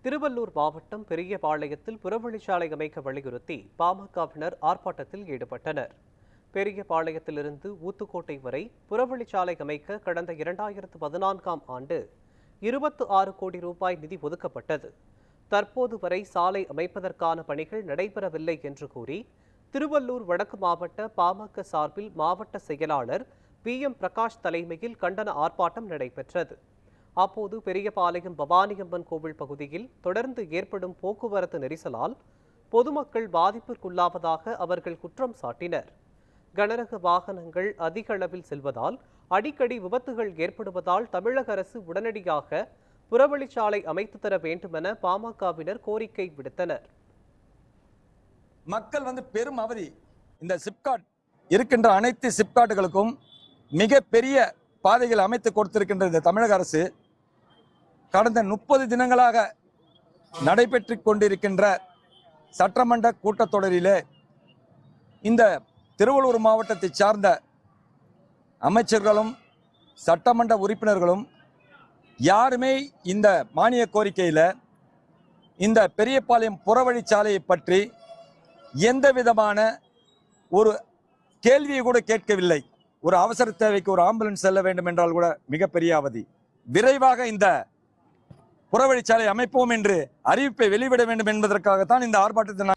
திருவள்ளூர் மாவட்டம் பெரியபாளையத்தில் புறவழிச்சாலை அமைக்க வலியுறுத்தி பாமகவினர் ஆர்ப்பாட்டத்தில் ஈடுபட்டனர். பெரியபாளையத்திலிருந்து ஊத்துக்கோட்டை வரை புறவழிச்சாலை அமைக்க கடந்த 2014ஆம் ஆண்டு 26 கோடி ரூபாய் நிதி ஒதுக்கப்பட்டது. தற்போது வரை சாலை அமைப்பதற்கான பணிகள் நடைபெறவில்லை என்று கூறி திருவள்ளூர் வடக்கு மாவட்ட பாமக சார்பில் மாவட்ட செயலாளர் PM பிரகாஷ் தலைமையில் கண்டன ஆர்ப்பாட்டம் நடைபெற்றது. அப்போது பெரியபாளையம் பவானியம்மன் கோவில் பகுதியில் தொடர்ந்து ஏற்படும் போக்குவரத்து நெரிசலால் பொதுமக்கள் பாதிப்பிற்குள்ளாவதாக அவர்கள் குற்றம் சாட்டினர். கனரக வாகனங்கள் அதிக அளவில் செல்வதால் அடிக்கடி விபத்துகள் ஏற்படுவதால் தமிழக அரசு உடனடியாக புறவழிச்சாலை அமைத்து தர வேண்டுமென பாமகவினர் கோரிக்கை விடுத்தனர். மக்கள் பெரும் அவதி. இந்த சிப்காட் இருக்கின்ற அனைத்து சிப்காட்டுகளுக்கும் மிகப்பெரிய பாதைகள் அமைத்து கொடுத்திருக்கின்ற இந்த தமிழக அரசு கடந்த 30 தினங்களாக நடைபெற்று கொண்டிருக்கின்ற சட்டமன்ற கூட்டத்தொடரிலே இந்த திருவள்ளூர் மாவட்டத்தை சார்ந்த அமைச்சர்களும் சட்டமன்ற உறுப்பினர்களும் யாருமே இந்த மானிய கோரிக்கையில் இந்த பெரியபாளையம் புறவழிச்சாலையை பற்றி எந்த விதமான ஒரு கேள்வியை கூட கேட்கவில்லை. ஒரு அவசர தேவைக்கு ஒரு ஆம்புலன்ஸ் செல்ல வேண்டும் என்றால் கூட மிகப்பெரிய அவதி. விரைவாக இந்த புறவழிச்சாலை அமைப்போம் என்று அறிவிப்பை வெளிவிட வேண்டும் என்பதற்காகத்தான் இந்த ஆர்ப்பாட்டத்தை